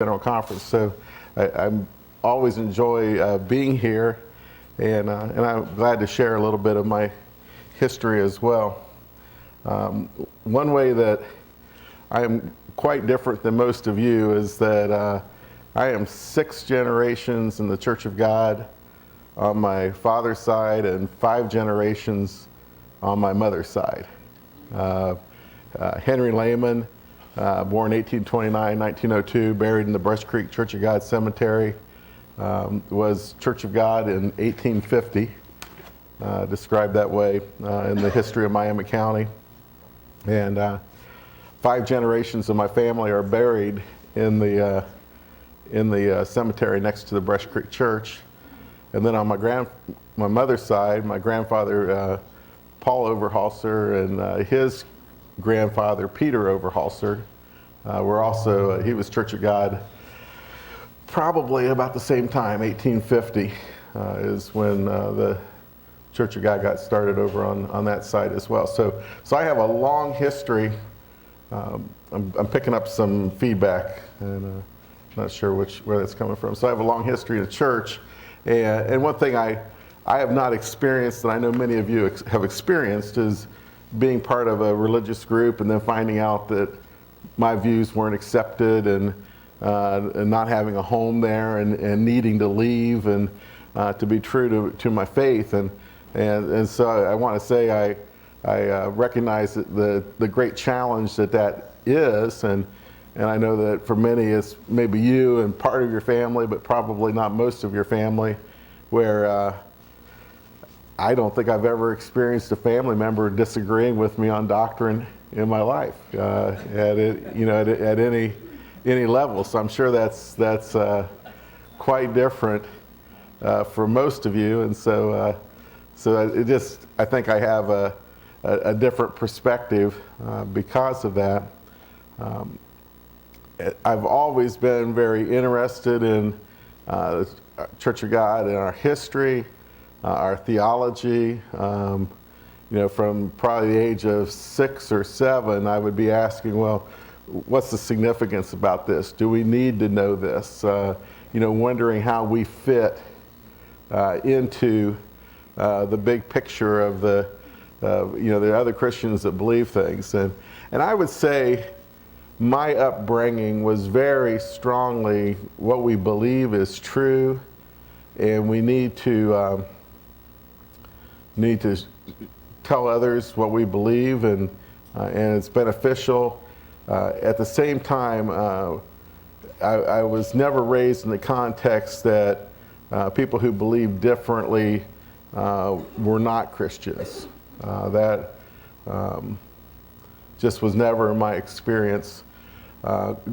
General Conference. So I always enjoy being here, and I'm glad to share a little bit of my history as well. One way that I am quite different than most of you is that I am 6 generations in the Church of God on my father's side and 5 generations on my mother's side. Henry Lehman, born 1829, 1902, buried in the Brush Creek Church of God Cemetery, was Church of God in 1850, described that way in the history of Miami County. And 5 generations of my family are buried in the cemetery next to the Brush Creek Church. And then on my mother's side, my grandfather Paul Overhalser and his grandfather Peter Overhalser were also, he was Church of God probably about the same time, 1850 is when the Church of God got started over on that side as well. So I have a long history. I'm picking up some feedback, and not sure where that's coming from. So I have a long history in the church, and one thing I have not experienced, and I know many of you have experienced, is being part of a religious group and then finding out that my views weren't accepted, and not having a home there, and needing to leave, and to be true to my faith. And so I want to say I recognize the great challenge that is, and I know that for many it's maybe you and part of your family, but probably not most of your family, where I don't think I've ever experienced a family member disagreeing with me on doctrine in my life at any level. So I'm sure that's quite different for most of you, and so it just, I think I have a different perspective because of that. I've always been very interested in Church of God and our history, our theology. From probably the age of 6 or 7, I would be asking, well, what's the significance about this? Do we need to know this? Wondering how we fit into the big picture of the other Christians that believe things. And I would say my upbringing was very strongly what we believe is true, and we need to tell others what we believe, and it's beneficial. At the same time, I was never raised in the context that people who believe differently were not Christians. That just was never my experience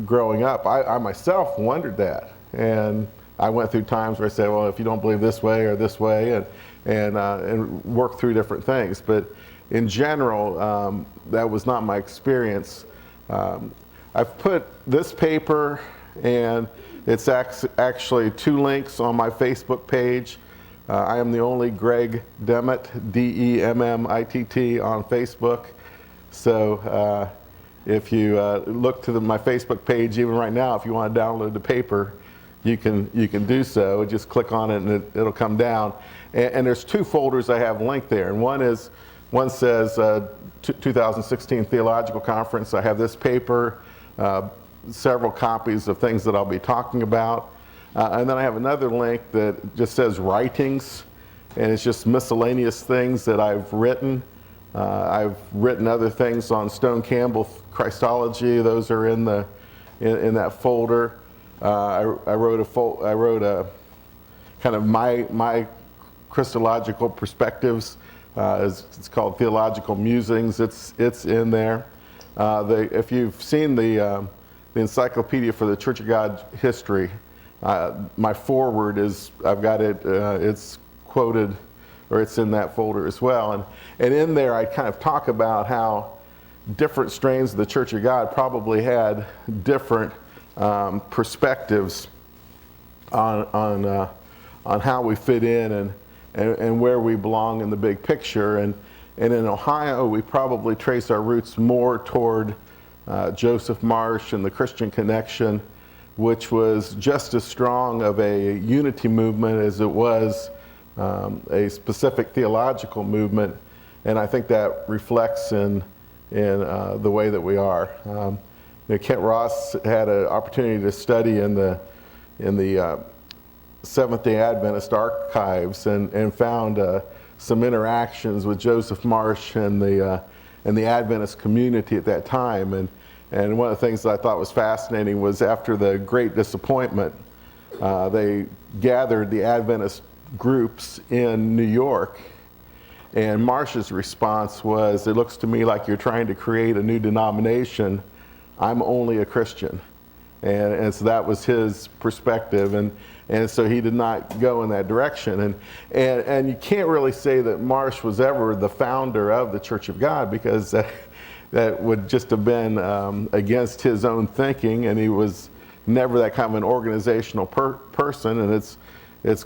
growing up. I myself wondered that, and I went through times where I said, well, if you don't believe this way or this way, and work through different things. But in general, that was not my experience. I've put this paper, and it's actually 2 links on my Facebook page. I am the only Greg Demmitt, D-E-M-M-I-T-T, on Facebook. So if you look to my Facebook page, even right now, if you want to download the paper, you can do so. Just click on it and it'll come down. And there's 2 folders I have linked there. And one says 2016 Theological Conference. I have this paper, several copies of things that I'll be talking about. And then I have another link that just says writings, and it's just miscellaneous things that I've written. I've written other things on Stone Campbell Christology. Those are in that folder. I wrote a kind of my Christological perspectives. It's called Theological Musings. It's in there. If you've seen the Encyclopedia for the Church of God History, my foreword is, I've got it, it's quoted, or it's in that folder as well. And in there I kind of talk about how different strains of the Church of God probably had different perspectives on how we fit in and where we belong in the big picture. And in Ohio, we probably trace our roots more toward Joseph Marsh and the Christian Connection which was just as strong of a unity movement as it was a specific theological movement, and I think that reflects in the way that we are. Kent Ross had an opportunity to study in the Seventh-day Adventist archives and found some interactions with Joseph Marsh and the Adventist community at that time. And one of the things that I thought was fascinating was after the Great Disappointment, they gathered the Adventist groups in New York, and Marsh's response was, "It looks to me like you're trying to create a new denomination. I'm only a Christian." And so that was his perspective, and so he did not go in that direction. And you can't really say that Marsh was ever the founder of the Church of God, because that would just have been against his own thinking, and he was never that kind of an organizational person, and it's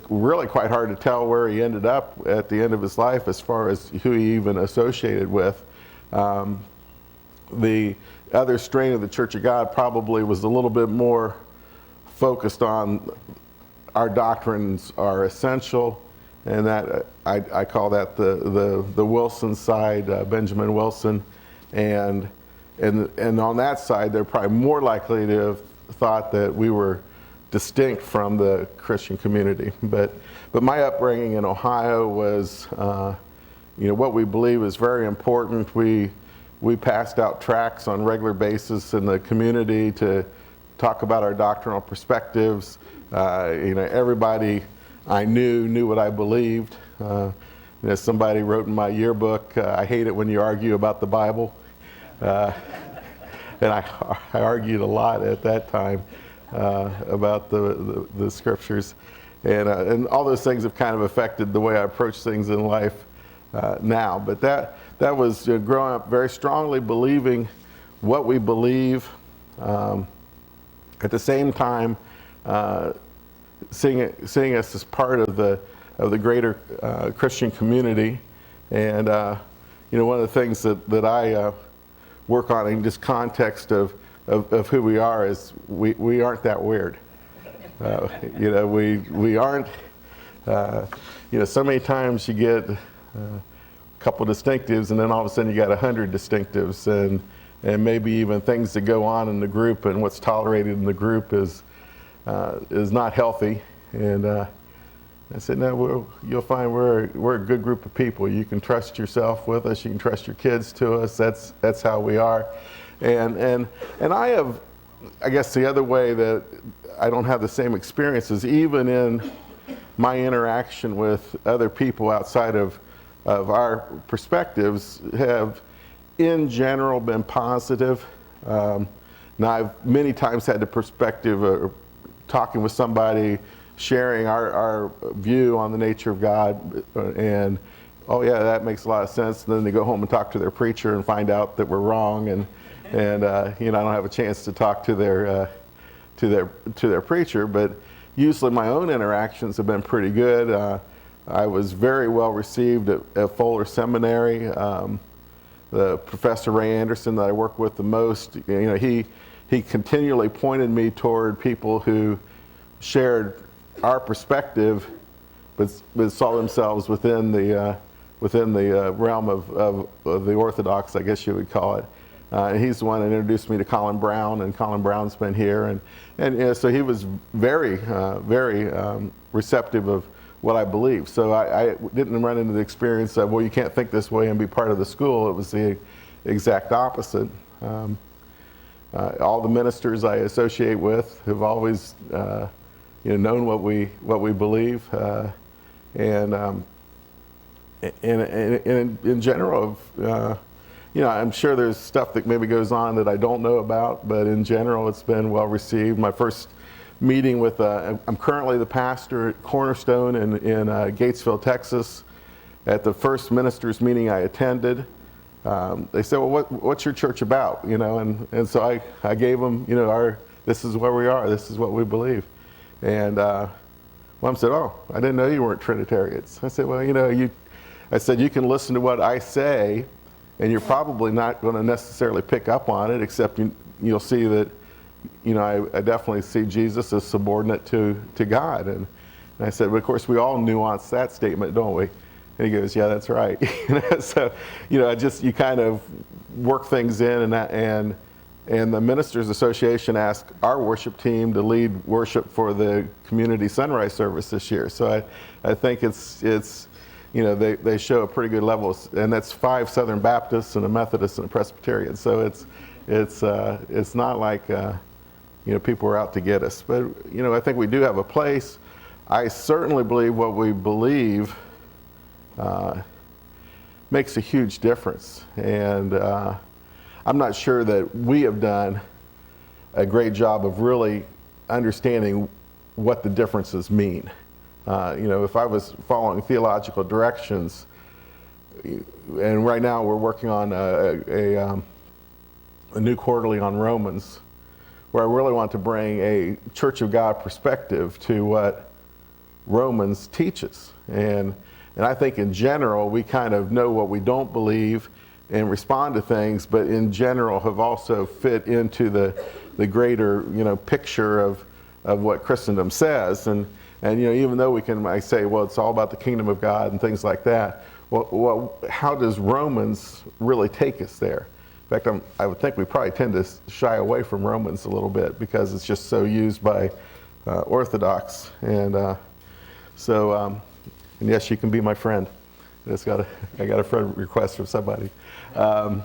really quite hard to tell where he ended up at the end of his life as far as who he even associated with. The other strain of the Church of God probably was a little bit more focused on our doctrines are essential, and that I call that the Wilson side, Benjamin Wilson, and on that side they're probably more likely to have thought that we were distinct from the Christian community. But my upbringing in Ohio was, what we believe is very important. We passed out tracts on a regular basis in the community to talk about our doctrinal perspectives. Everybody I knew what I believed. Somebody wrote in my yearbook, "I hate it when you argue about the Bible." And I argued a lot at that time about the scriptures. And all those things have kind of affected the way I approach things in life now. But that was growing up very strongly believing what we believe. At the same time, seeing us as part of the greater Christian community. And one of the things that I work on in this context of who we are is we aren't that weird. We aren't. So many times you get a couple distinctives, and then all of a sudden you got 100 distinctives, and maybe even things that go on in the group, and what's tolerated in the group is not healthy. And I said, no, you'll find we're a good group of people. You can trust yourself with us. You can trust your kids to us. That's how we are. And I have, I guess the other way that I don't have the same experiences, even in my interaction with other people outside of our perspectives, have in general been positive. Now I've many times had the perspective of talking with somebody, sharing our view on the nature of God, and oh yeah, that makes a lot of sense. And then they go home and talk to their preacher and find out that we're wrong, and I don't have a chance to talk to their preacher. But usually my own interactions have been pretty good. I was very well received at Fuller Seminary. The Professor Ray Anderson that I work with the most, he continually pointed me toward people who shared our perspective, but saw themselves within the realm of the Orthodox, I guess you would call it. And he's the one that introduced me to Colin Brown, and Colin Brown's been here, and so he was very receptive of what I believe. So I didn't run into the experience of, well, you can't think this way and be part of the school. It was the exact opposite. All the ministers I associate with have always known what we believe, and in general, I'm sure there's stuff that maybe goes on that I don't know about, but in general, it's been well received. My first meeting with, I'm currently the pastor at Cornerstone in Gatesville, Texas. At the first ministers meeting I attended, they said, well, what's your church about? And so I gave them, this is where we are, this is what we believe. And Mom said, oh, I didn't know you weren't Trinitarians. I said, well, I said, you can listen to what I say, and you're probably not going to necessarily pick up on it, except you'll see that, I definitely see Jesus as subordinate to God. And I said, well, of course, we all nuance that statement, don't we? And he goes, yeah, that's right. So, you kind of work things in, and the Ministers Association asked our worship team to lead worship for the community sunrise service this year. So I think it's they show a pretty good level, and that's 5 Southern Baptists and a Methodist and a Presbyterian. So it's not like people are out to get us. But I think we do have a place. I certainly believe what we believe makes a huge difference, and I'm not sure that we have done a great job of really understanding what the differences mean. If I was following theological directions, and right now we're working on a new quarterly on Romans, where I really want to bring a Church of God perspective to what Romans teaches. And I think in general, we kind of know what we don't believe and respond to things, but in general have also fit into the greater, picture of what Christendom says. And even though I say, well, it's all about the kingdom of God and things like that, how does Romans really take us there? In fact, I would think we probably tend to shy away from Romans a little bit because it's just so used by Orthodox. And and yes, you can be my friend. I got a friend request from somebody. I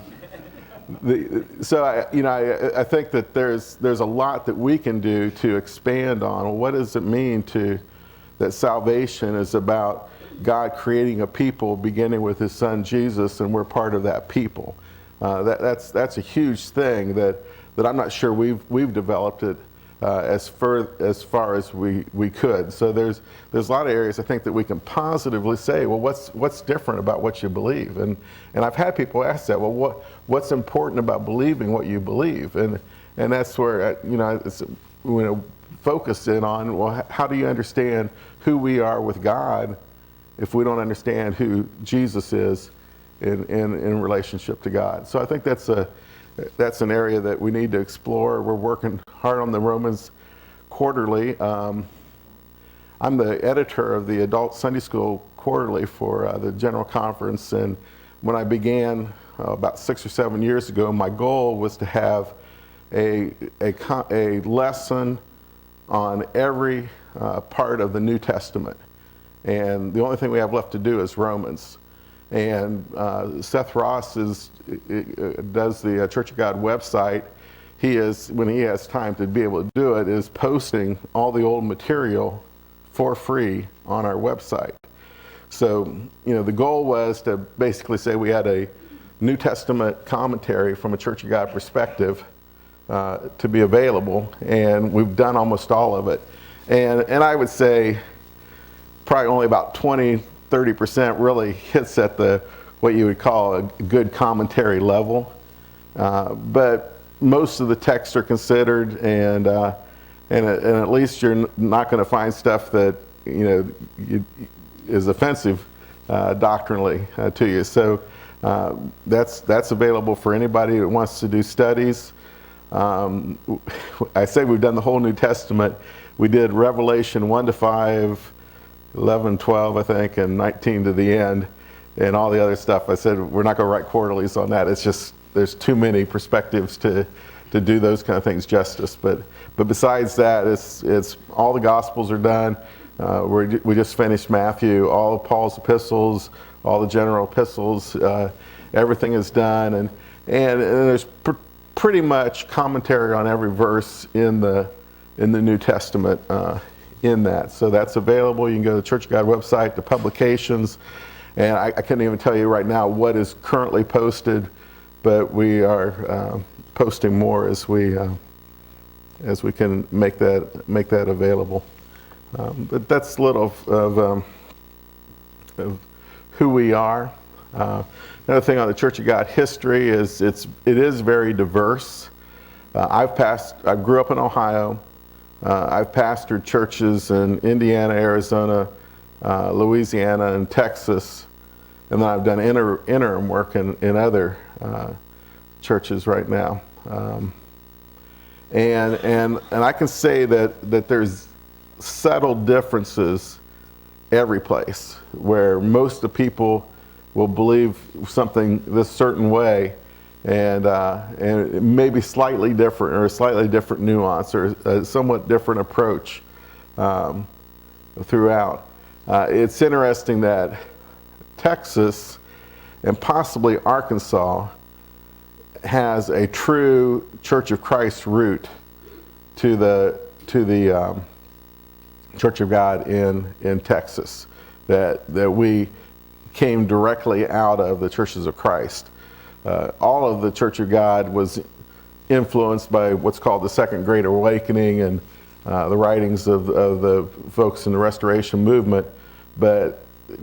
think that there's a lot that we can do to expand on what does it mean that salvation is about God creating a people beginning with His Son Jesus, and we're part of that people. That's a huge thing that I'm not sure we've developed it as far as we could. So there's a lot of areas I think that we can positively say, well, what's different about what you believe? And I've had people ask that, well, what's important about believing what you believe? And that's where it's focused in on, well, how do you understand who we are with God if we don't understand who Jesus is in relationship to God? So I think that's an area that we need to explore. We're working hard on the Romans Quarterly. I'm the editor of the Adult Sunday School Quarterly for the General Conference, and when I began about 6 or 7 years ago, my goal was to have a lesson on every part of the New Testament, and the only thing we have left to do is Romans. And Seth Ross does the Church of God website. When he has time to be able to do it, is posting all the old material for free on our website. So, the goal was to basically say we had a New Testament commentary from a Church of God perspective to be available, and we've done almost all of it. And I would say probably only about 20-30% really hits at what you would call a good commentary level, but most of the texts are considered, and at least you're not going to find stuff that is offensive doctrinally to you. So that's available for anybody that wants to do studies. I say we've done the whole New Testament. We did Revelation 1 to 5. 11, 12, I think, and 19 to the end, and all the other stuff. I said we're not going to write quarterlies on that. It's just there's too many perspectives to do those kind of things justice. But besides that, it's all the Gospels are done. We just finished Matthew, all of Paul's epistles, all the general epistles. Everything is done, and there's pretty much commentary on every verse in the New Testament. In that. So that's available. You can go to the Church of God website, the publications, and I couldn't even tell you right now what is currently posted, but we are posting more as we can make that available. But that's a little of who we are. Another thing on the Church of God history is it is very diverse. I grew up in Ohio. I've pastored churches in Indiana, Arizona, Louisiana, and Texas, and then I've done interim work in other churches right now. And I can say that there's subtle differences every place, where most of the people will believe something this certain way, and maybe slightly different, or a slightly different nuance, or a somewhat different approach throughout. It's interesting that Texas and possibly Arkansas has a true Church of Christ root to the Church of God in Texas, that we came directly out of the Churches of Christ. All of the Church of God was influenced by what's called the Second Great Awakening and the writings of the folks in the Restoration movement, but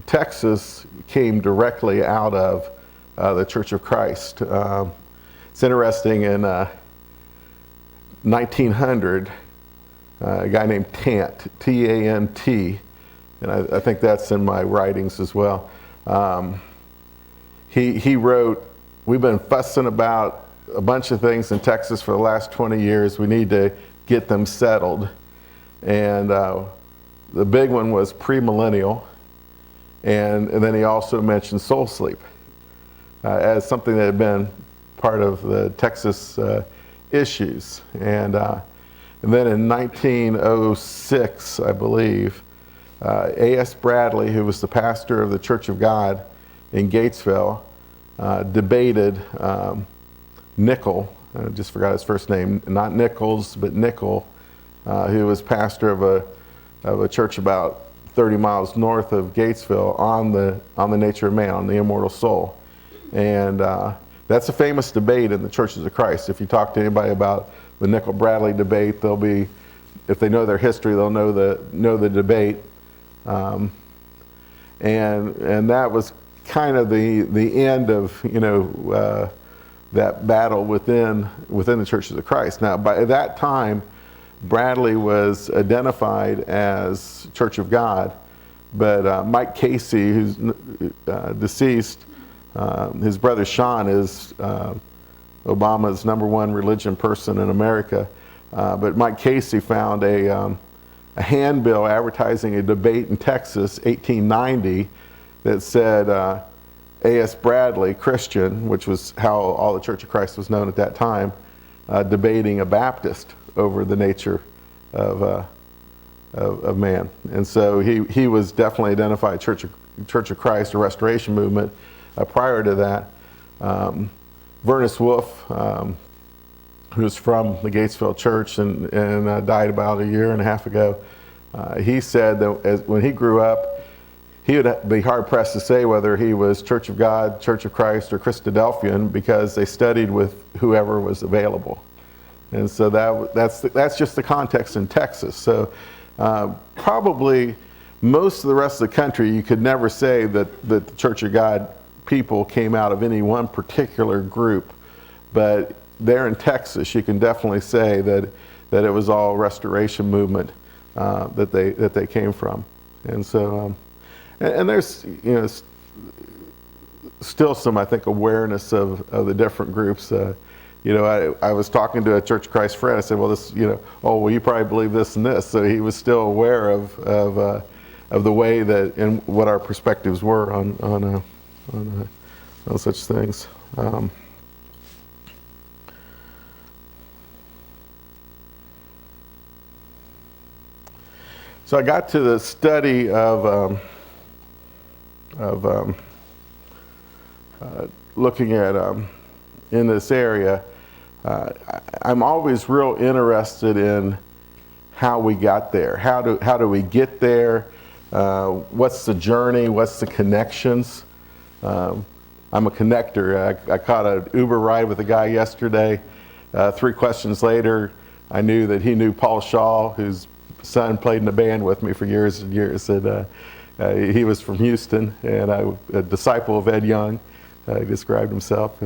Texas came directly out of the Church of Christ. It's interesting, in 1900, a guy named Tant, T-A-N-T, and I think that's in my writings as well. He wrote, "We've been fussing about a bunch of things in Texas for the last 20 years. We need to get them settled." And the big one was premillennial, and then he also mentioned soul sleep as something that had been part of the Texas issues. And then in 1906, I believe, A.S. Bradley, who was the pastor of the Church of God in Gatesville, debated Nickel, I just forgot his first name, not Nichols, but Nickel, who was pastor of a church about 30 miles north of Gatesville, on the nature of man, on the immortal soul. And that's a famous debate in the Churches of Christ. If you talk to anybody about the Nickel-Bradley debate, they'll be, if they know their history, they'll know the debate. And that was kind of the end of that battle within the Churches of Christ. Now, by that time, Bradley was identified as Church of God, but Mike Casey, who's deceased, his brother Sean is Obama's #1 religion person in America. But Mike Casey found a handbill advertising a debate in Texas, 1890, that said A.S. Bradley, Christian, which was how all the Church of Christ was known at that time, debating a Baptist over the nature of man. And so he was definitely identified Church of Christ, a Restoration movement. Prior to that, Vernice Wolf, who's from the Gatesville Church and died about a year and a half ago, he said that when he grew up, he would be hard-pressed to say whether he was Church of God, Church of Christ, or Christadelphian, because they studied with whoever was available. And so that's just the context in Texas. So probably most of the rest of the country, you could never say that the Church of God people came out of any one particular group. But there in Texas, you can definitely say that it was all Restoration movement that they came from. And so, and there's still some, I think, awareness of the different groups. I was talking to a Church of Christ friend. I said, well, you probably believe this and this. So he was still aware of the way that and what our perspectives were on such things. So I got to the study of looking at in this area. I'm always real interested in how we got there. How do we get there? What's the journey? What's the connections? I'm a connector. I caught an Uber ride with a guy yesterday. 3 questions later, I knew that he knew Paul Shaw, whose son played in the band with me for years and years. And he was from Houston, and a disciple of Ed Young, he described himself.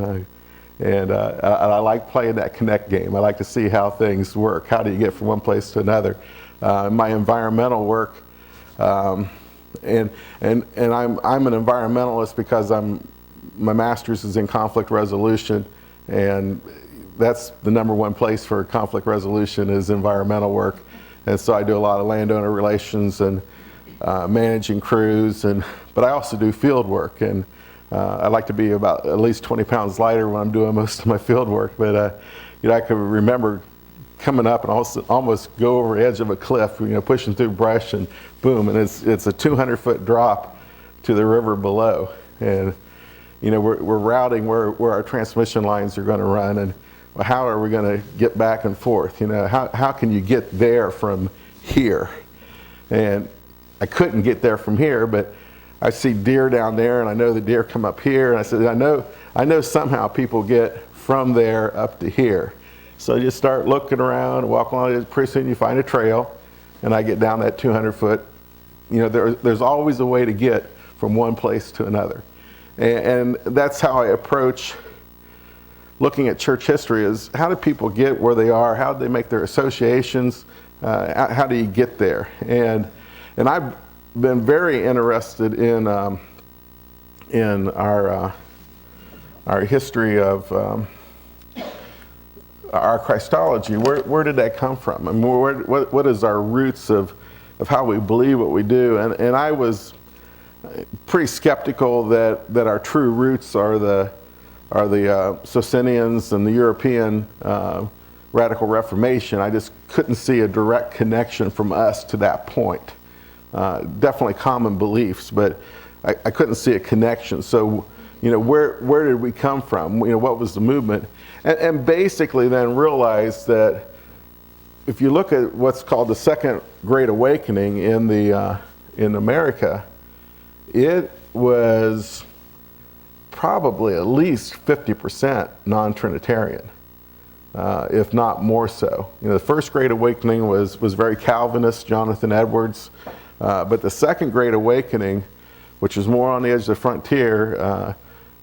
And I like playing that connect game. I like to see how things work. How do you get from one place to another? My environmental work, and I'm an environmentalist because my master's is in conflict resolution, and that's the number one place for conflict resolution is environmental work. And so I do a lot of landowner relations and managing crews, but I also do field work, and I like to be about at least 20 pounds lighter when I'm doing most of my field work. But I can remember coming up and almost go over the edge of a cliff, pushing through brush, and boom, and it's a 200-foot drop to the river below. And we're routing where our transmission lines are going to run, and how are we going to get back and forth? How can you get there from here? And I couldn't get there from here, but I see deer down there, and I know the deer come up here, and I said, I know somehow people get from there up to here. So you start looking around, walk along, pretty soon you find a trail, and I get down that 200-foot. There's always a way to get from one place to another. And that's how I approach looking at church history, is how do people get where they are? How do they make their associations? How do you get there? And I've been very interested in our history of our Christology. Where did that come from? I mean, what is our roots of how we believe what we do? And I was pretty skeptical that our true roots are the Socinians and the European Radical Reformation. I just couldn't see a direct connection from us to that point. Definitely common beliefs, but I couldn't see a connection. So, where did we come from? What was the movement? And basically then realized that if you look at what's called the Second Great Awakening in America, it was probably at least 50% non-Trinitarian, if not more so. The First Great Awakening was very Calvinist, Jonathan Edwards, but the Second Great Awakening, which is more on the edge of the frontier,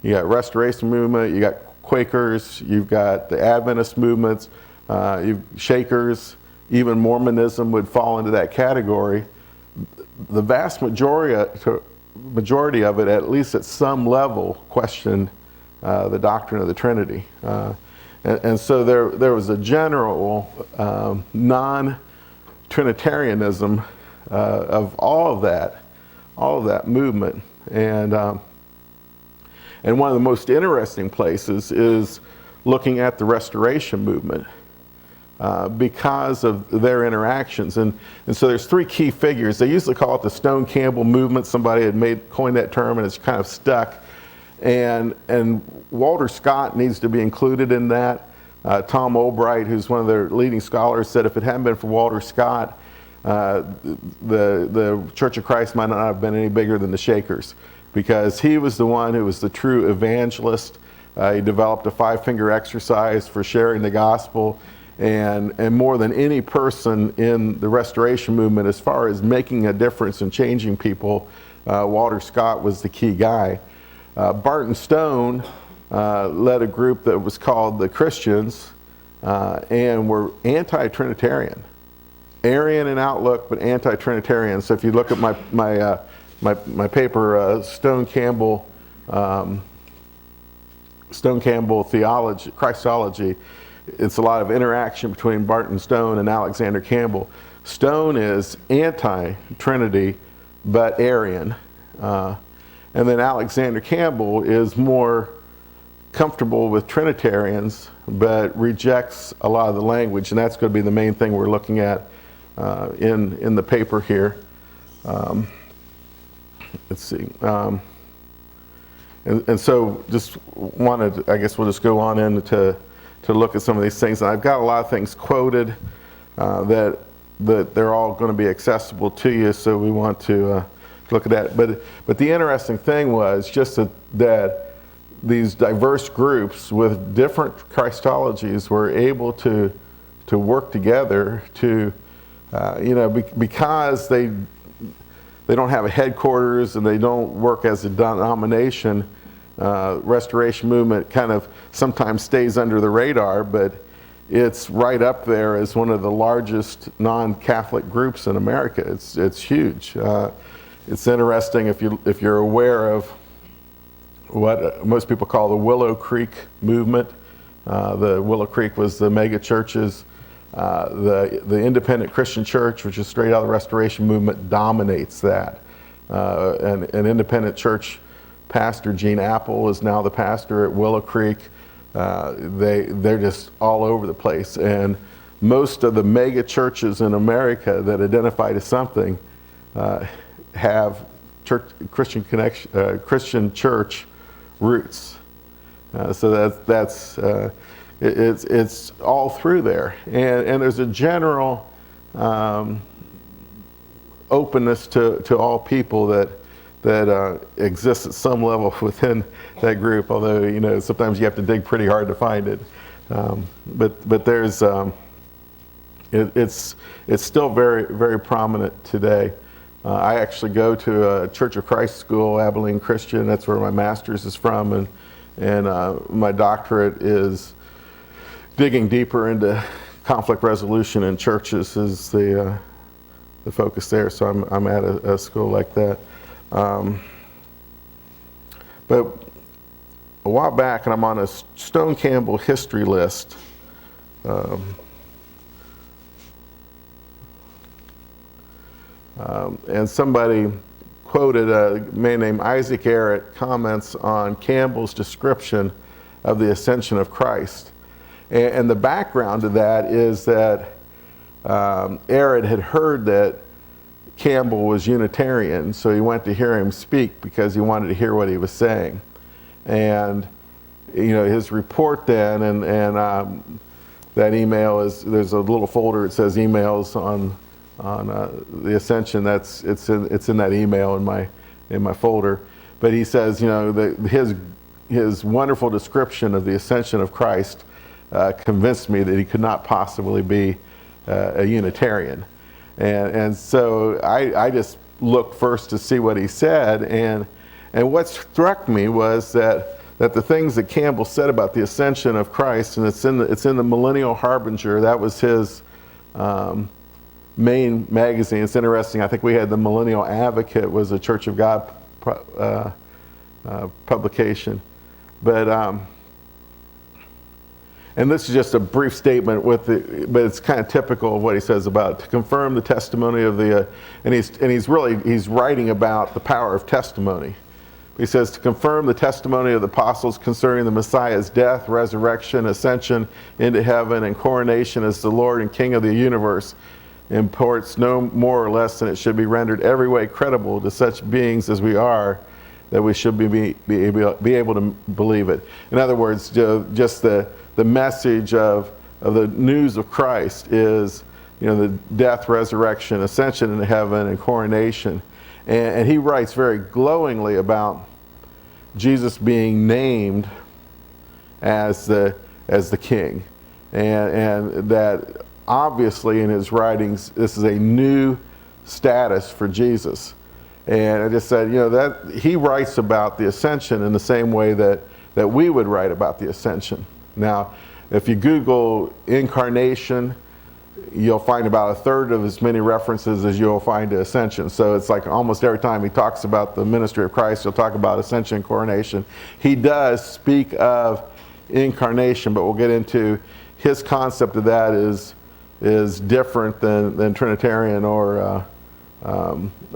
you got Restoration Movement, you got Quakers, you've got the Adventist movements, you've Shakers, even Mormonism would fall into that category. The vast majority of it, at least at some level, questioned the doctrine of the Trinity. And so there was a general non-Trinitarianism of all of that movement. And one of the most interesting places is looking at the Restoration movement because of their interactions. And so there's three key figures. They usually call it the Stone Campbell movement. Somebody had coined that term, and it's kind of stuck. And Walter Scott needs to be included in that. Tom Albright, who's one of their leading scholars, said if it hadn't been for Walter Scott, the Church of Christ might not have been any bigger than the Shakers, because he was the one who was the true evangelist. He developed a 5-finger exercise for sharing the gospel, and more than any person in the Restoration movement, as far as making a difference and changing people, Walter Scott was the key guy. Barton Stone led a group that was called the Christians, and were anti-Trinitarian. Arian in outlook, but anti-Trinitarian. So if you look at my paper, Stone Campbell Theology, Christology, it's a lot of interaction between Barton Stone and Alexander Campbell. Stone is anti-Trinity, but Arian. And then Alexander Campbell is more comfortable with Trinitarians, but rejects a lot of the language, and that's going to be the main thing we're looking at in the paper here. Let's see. And so just wanted, I guess we'll just go on in to look at some of these things. And I've got a lot of things quoted that they're all going to be accessible to you, so we want to look at that. But the interesting thing was just that these diverse groups with different Christologies were able to work together to, because they don't have a headquarters and they don't work as a denomination. Restoration movement kind of sometimes stays under the radar, but it's right up there as one of the largest non-Catholic groups in America. It's huge. It's interesting if you're aware of what most people call the Willow Creek movement The Willow Creek was the mega churches. The independent Christian church, which is straight out of the Restoration movement, dominates that. An independent church pastor, Gene Apple, is now the pastor at Willow Creek. They're just all over the place. And most of the mega churches in America that identify to something have Christian church roots. So it's all through there, and there's a general openness to all people that exists at some level within that group. Although sometimes you have to dig pretty hard to find it, but there's it's still very, very prominent today. I actually go to a Church of Christ school, Abilene Christian. That's where my master's is from, and my doctorate is digging deeper into conflict resolution in churches is the focus there. So I'm at a school like that. But a while back, and I'm on a Stone Campbell history list. And somebody quoted a man named Isaac Errett comments on Campbell's description of the Ascension of Christ. And the background to that is that Errett had heard that Campbell was Unitarian, so he went to hear him speak because he wanted to hear what he was saying. And his report then, and that email there's a little folder that says emails on the Ascension. It's in that email in my folder. But he says, his wonderful description of the Ascension of Christ convinced me that he could not possibly be a Unitarian. And so I just looked first to see what he said, and what struck me was that the things that Campbell said about the Ascension of Christ, and it's in the Millennial Harbinger. That was his main magazine. It's interesting. I think we had the Millennial Advocate was a Church of God publication, but and this is just a brief statement but it's kind of typical of what he says about to confirm the testimony of the and he's writing about the power of testimony. He says to confirm the testimony of the apostles concerning the Messiah's death, resurrection, ascension into heaven, and coronation as the Lord and King of the universe imports no more or less than it should be rendered every way credible to such beings as we are, that we should be able to believe it. In other words, just the message of the news of Christ is, the death, resurrection, ascension into heaven, and coronation. And he writes very glowingly about Jesus being named as the king, and that obviously in his writings this is a new status for Jesus. And I just said, that he writes about the ascension in the same way that we would write about the ascension. Now, if you Google incarnation, you'll find about a third of as many references as you'll find to ascension. So it's like almost every time he talks about the ministry of Christ, he'll talk about ascension and coronation. He does speak of incarnation, but we'll get into his concept of that is different than Trinitarian or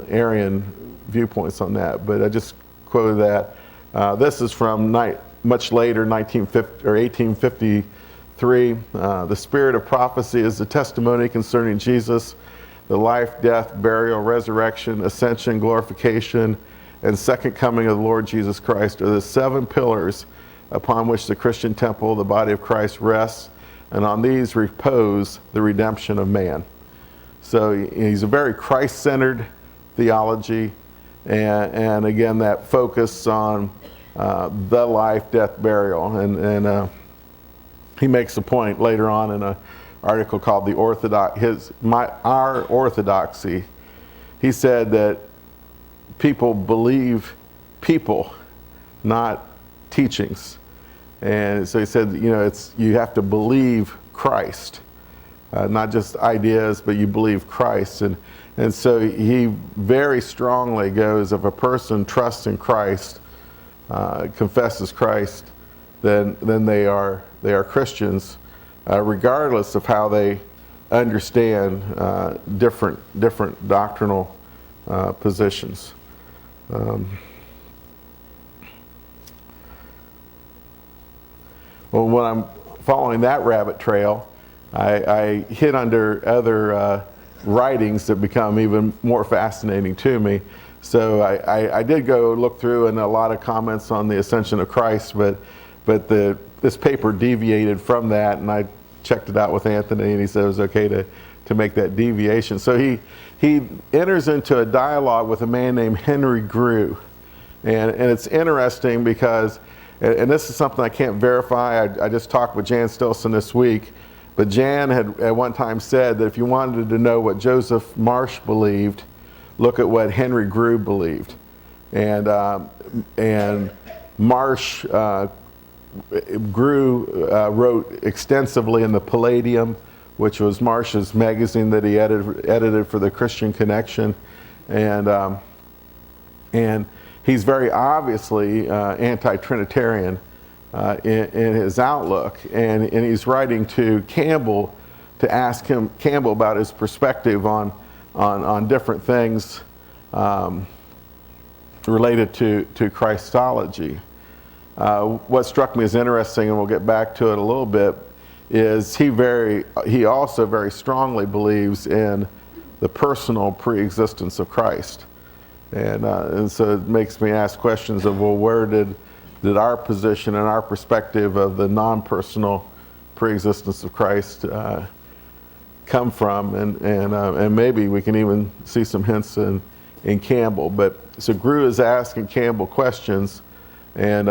Arian viewpoints on that. But I just quoted that. This is from much later, 1853. The spirit of prophecy is the testimony concerning Jesus, the life, death, burial, resurrection, ascension, glorification, and second coming of the Lord Jesus Christ are the 7 pillars upon which the Christian temple, the body of Christ, rests, and on these repose the redemption of man. So he's a very Christ-centered theology, and again, that focus on the life, death, burial, and he makes a point later on in an article called Our Orthodoxy. He said that people believe people, not teachings. And so he said, you have to believe Christ, not just ideas, but you believe Christ. And so he very strongly goes, if a person trusts in Christ, confesses Christ, then they are Christians, regardless of how they understand different doctrinal positions. Well, when I'm following that rabbit trail, I hit under other writings that become even more fascinating to me. So I did go look through, and a lot of comments on the Ascension of Christ, but this paper deviated from that, and I checked it out with Anthony, and he said it was okay to make that deviation. So he enters into a dialogue with a man named Henry Grew, and it's interesting because, and this is something I can't verify, I just talked with Jan Stilson this week, but Jan had at one time said that if you wanted to know what Joseph Marsh believed, look at what Henry Grew believed. And Marsh, Grew wrote extensively in the Palladium, which was Marsh's magazine that he edited for the Christian Connection. And he's very obviously anti-Trinitarian in his outlook. And he's writing to Campbell to ask Campbell about his perspective on different things related to Christology. What struck me as interesting, and we'll get back to it a little bit, is he also very strongly believes in the personal pre-existence of Christ. And so it makes me ask questions of, well, where did our position and our perspective of the non-personal pre-existence of Christ come from? And maybe we can even see some hints in Campbell. But so Grew is asking Campbell questions, and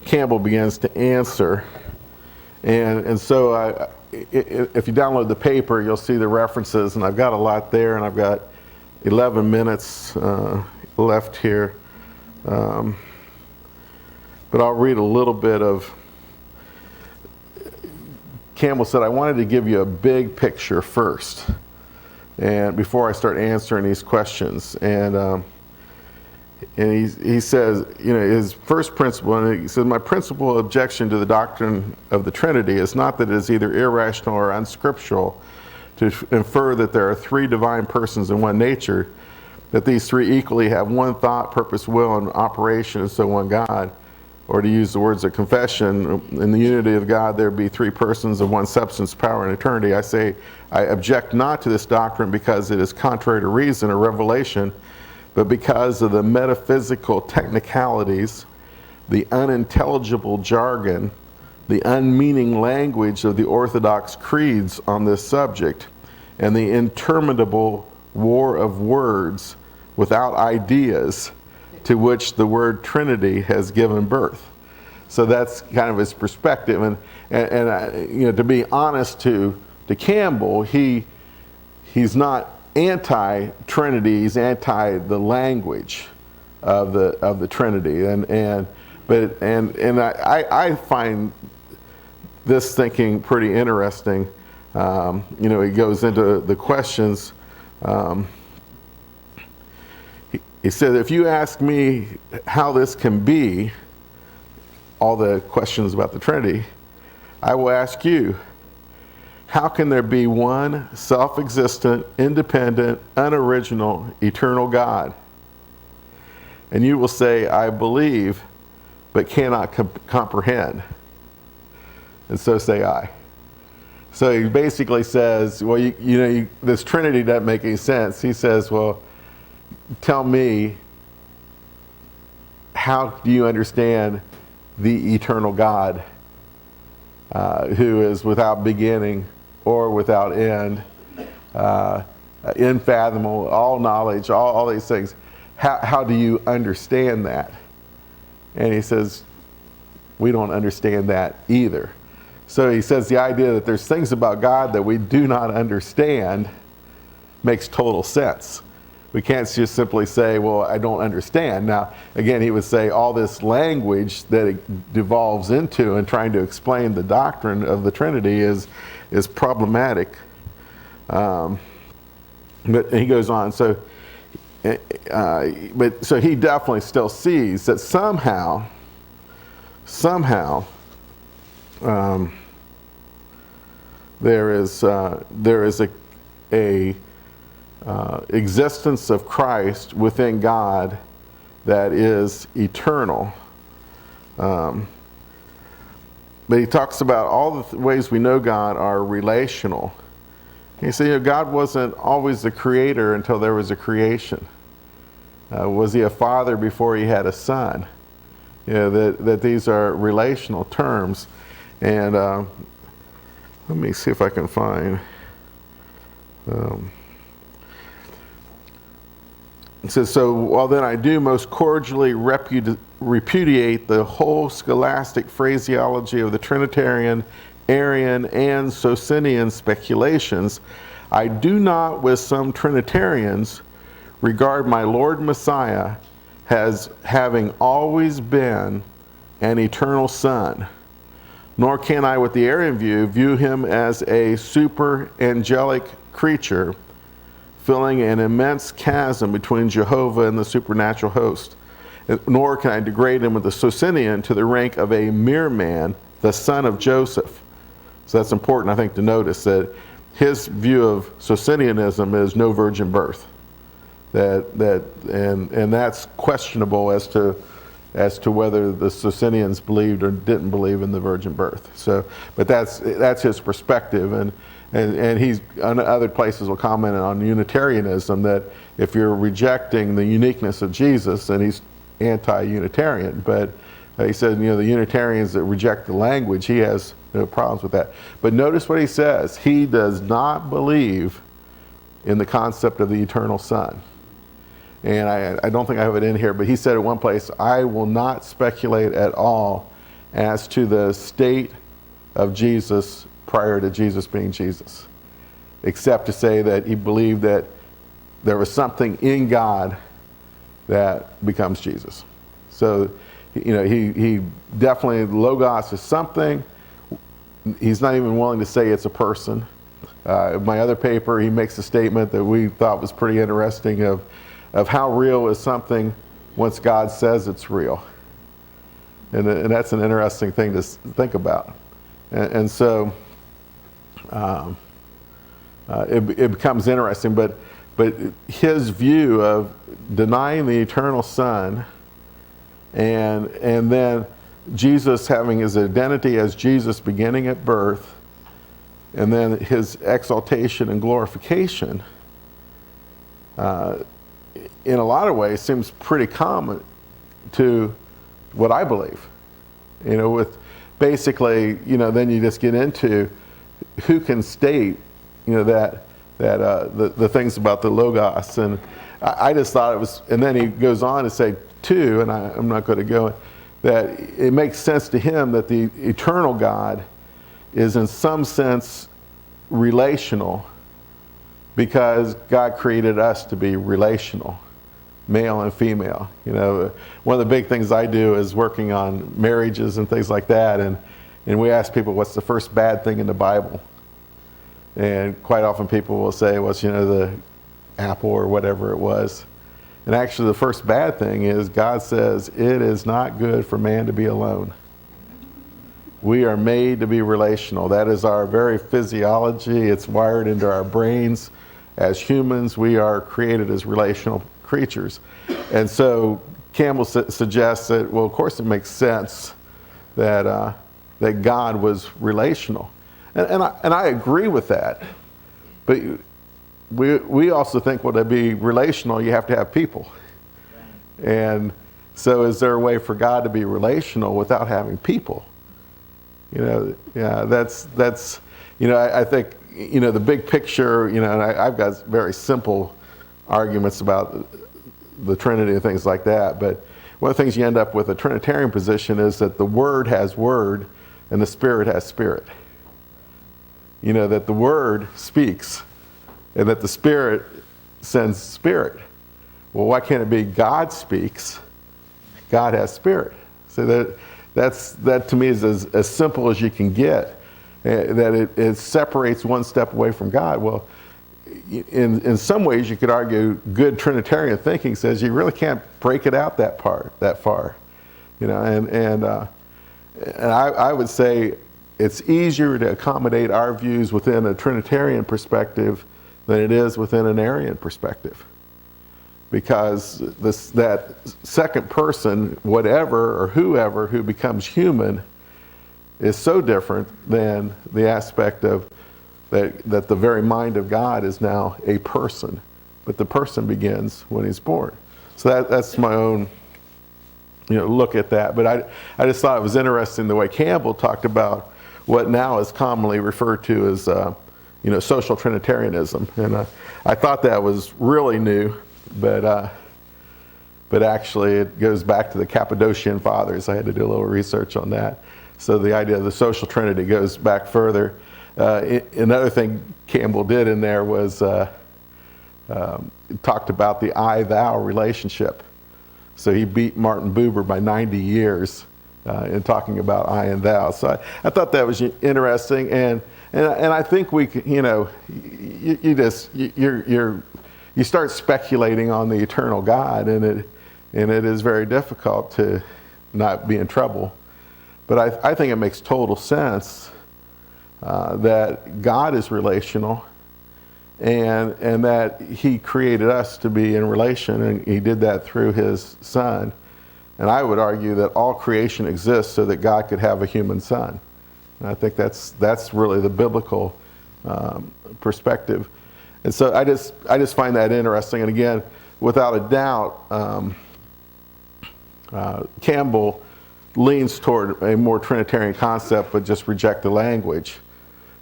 Campbell begins to answer. And so if you download the paper, you'll see the references, and I've got a lot there, and I've got 11 minutes left here. But I'll read a little bit of, Campbell said, I wanted to give you a big picture first, and before I start answering these questions. And he says, his first principle, and he says, my principal objection to the doctrine of the Trinity is not that it is either irrational or unscriptural to infer that there are three divine persons in one nature, that these three equally have one thought, purpose, will, and operation, and so one God. Or to use the words of confession, in the unity of God there be three persons of one substance, power, and eternity. I say, I object not to this doctrine because it is contrary to reason or revelation, but because of the metaphysical technicalities, the unintelligible jargon, the unmeaning language of the Orthodox creeds on this subject, and the interminable war of words without ideas to which the word Trinity has given birth. So that's kind of his perspective. And to be honest to Campbell, he's not anti-Trinity, he's anti the language of the Trinity. I find this thinking pretty interesting. He goes into the questions. He said, if you ask me how this can be, all the questions about the Trinity, I will ask you, how can there be one self-existent, independent, unoriginal, eternal God? And you will say, I believe, but cannot comprehend. And so say I. So he basically says, well, this Trinity doesn't make any sense. He says, well, tell me, how do you understand the eternal God who is without beginning or without end, unfathomable, all knowledge, all these things? How do you understand that? And he says, we don't understand that either. So he says the idea that there's things about God that we do not understand makes total sense. We can't just simply say, well, I don't understand. Now, again, he would say all this language that it devolves into and trying to explain the doctrine of the Trinity is problematic. But he goes on. So But so he definitely still sees that somehow, there is a existence of Christ within God that is eternal. But he talks about all the ways we know God are relational. He said, God wasn't always the creator until there was a creation. Was he a father before he had a son? That these are relational terms. And let me see if I can find. It says, so while then I do most cordially repudiate the whole scholastic phraseology of the Trinitarian, Arian, and Socinian speculations, I do not, with some Trinitarians, regard my Lord Messiah as having always been an eternal Son, nor can I, with the Arian view him as a super angelic creature filling an immense chasm between Jehovah and the supernatural host. Nor can I degrade him with the Socinian to the rank of a mere man, the son of Joseph. So that's important, I think, to notice that his view of Socinianism is no virgin birth. And that's questionable as to whether the Socinians believed or didn't believe in the virgin birth. So, but that's his perspective, and he's on other places will comment on Unitarianism, that if you're rejecting the uniqueness of Jesus, then he's anti-Unitarian. But he said, the Unitarians that reject the language, he has no problems with that. But notice what he says. He does not believe in the concept of the eternal Son. And I don't think I have it in here, but he said at one place, I will not speculate at all as to the state of Jesus prior to Jesus being Jesus, except to say that he believed that there was something in God that becomes Jesus. So, he definitely, Logos is something. He's not even willing to say it's a person. My other paper, he makes a statement that we thought was pretty interesting of how real is something once God says it's real. And that's an interesting thing to think about. And so it becomes interesting, but his view of denying the eternal Son and then Jesus having his identity as Jesus beginning at birth, and then his exaltation and glorification, in a lot of ways seems pretty common to what I believe. With basically, then you just get into who can state, that the things about the Logos. And I just thought it was, and then he goes on to say too, and I'm not going to go, that it makes sense to him that the eternal God is in some sense relational, because God created us to be relational, male and female. One of the big things I do is working on marriages and things like that, and we ask people, what's the first bad thing in the Bible? And quite often people will say, well, it's, the apple or whatever it was. And actually the first bad thing is God says it is not good for man to be alone. We are made to be relational. That is our very physiology. It's wired into our brains. As humans, we are created as relational creatures. And so Campbell suggests that, well, of course it makes sense that God was relational. And I agree with that. But we also think, well, to be relational, you have to have people. And so is there a way for God to be relational without having people? That's I think, the big picture, and I've got very simple arguments about the Trinity and things like that. But one of the things you end up with a Trinitarian position is that the Word has Word and the Spirit has Spirit. That the Word speaks and that the Spirit sends Spirit. Well, why can't it be God speaks, God has Spirit? So that to me is as simple as you can get, that it separates one step away from God. Well, in some ways you could argue good Trinitarian thinking says you really can't break it out that far, and I would say it's easier to accommodate our views within a Trinitarian perspective than it is within an Arian perspective, because that second person, whatever or whoever who becomes human, is so different than the aspect of that the very mind of God is now a person, but the person begins when he's born. So that's my own look at that. But I just thought it was interesting the way Campbell talked about what now is commonly referred to as social Trinitarianism, and I thought that was really new, but actually it goes back to the Cappadocian Fathers. I had to do a little research on that. So the idea of the social Trinity goes back further. Another thing Campbell did in there was talked about the I-thou relationship. So he beat Martin Buber by 90 years in talking about I and thou. So I thought that was interesting, and I think we could, you start speculating on the eternal God, and it is very difficult to not be in trouble. But I think it makes total sense that God is relational, and that he created us to be in relation, and he did that through his son. And I would argue that all creation exists so that God could have a human son. And I think that's really the biblical perspective. And so I just find that interesting. And again, without a doubt, Campbell leans toward a more Trinitarian concept, but just reject the language.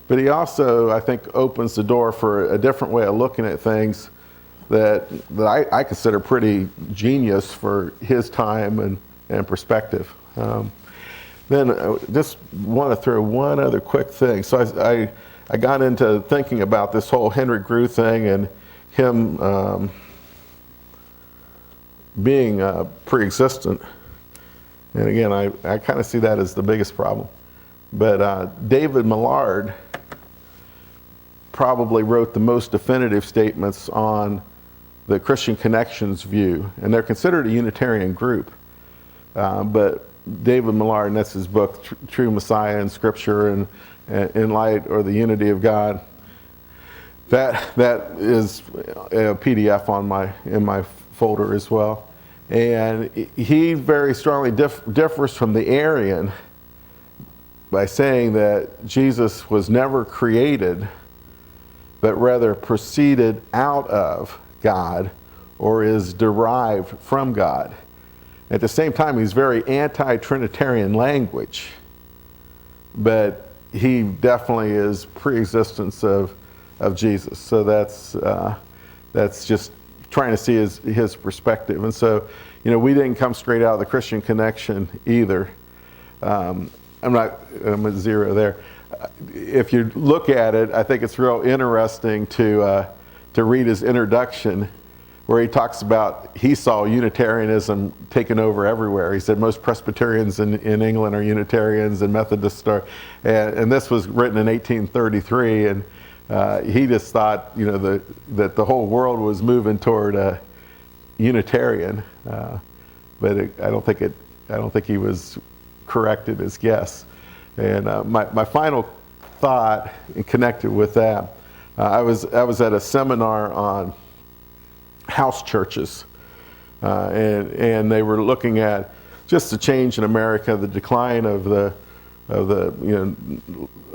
But he also, I think, opens the door for a different way of looking at things that I consider pretty genius for his time and perspective. Then I just want to throw one other quick thing. So I got into thinking about this whole Henry Grew thing and him being pre-existent. And again, I kind of see that as the biggest problem. But David Millard probably wrote the most definitive statements on the Christian Connections view, and they're considered a Unitarian group. But David Millard, and that's his book, True Messiah in Scripture and in Light, or the Unity of God. That is a PDF in my folder as well. And he very strongly differs from the Arian by saying that Jesus was never created, but rather proceeded out of God, or is derived from God. At the same time, he's very anti-Trinitarian language, but he definitely is pre-existence of Jesus. So that's just trying to see his perspective. And so, we didn't come straight out of the Christian Connection either. I'm at zero there. If you look at it, I think it's real interesting to read his introduction, where he talks about he saw Unitarianism taken over everywhere. He said most Presbyterians in England are Unitarians, and Methodists are, and this was written in 1833, and he just thought that the whole world was moving toward Unitarian, but I don't think he was correct in his guess. And my final thought connected with that, I was at a seminar on house churches, and they were looking at just the change in America, the decline of the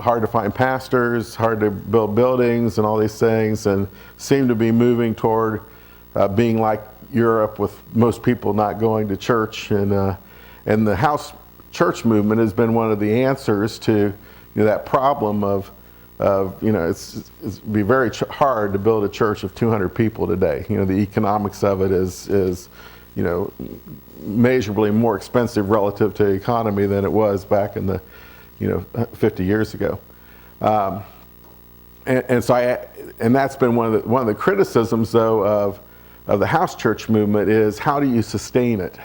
hard to find pastors, hard to build buildings, and all these things, and seem to be moving toward being like Europe, with most people not going to church, and the house church movement has been one of the answers to that problem of it's be very hard to build a church of 200 people today. The economics of it is measurably more expensive relative to the economy than it was back in the 50 years ago. And that's been one of the criticisms though of the house church movement is, how do you sustain it?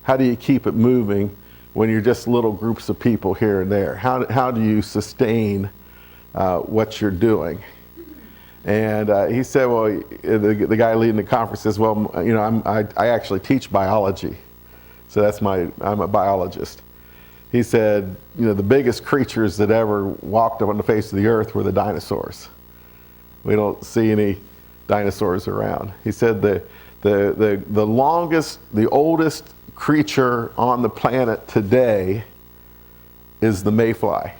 How do you keep it moving when you're just little groups of people here and there? How do you sustain what you're doing? And he said, well, the guy leading the conference says, well, I actually teach biology. So I'm a biologist. He said, the biggest creatures that ever walked on the face of the earth were the dinosaurs. We don't see any dinosaurs around. He said the longest, the oldest creature on the planet today is the mayfly.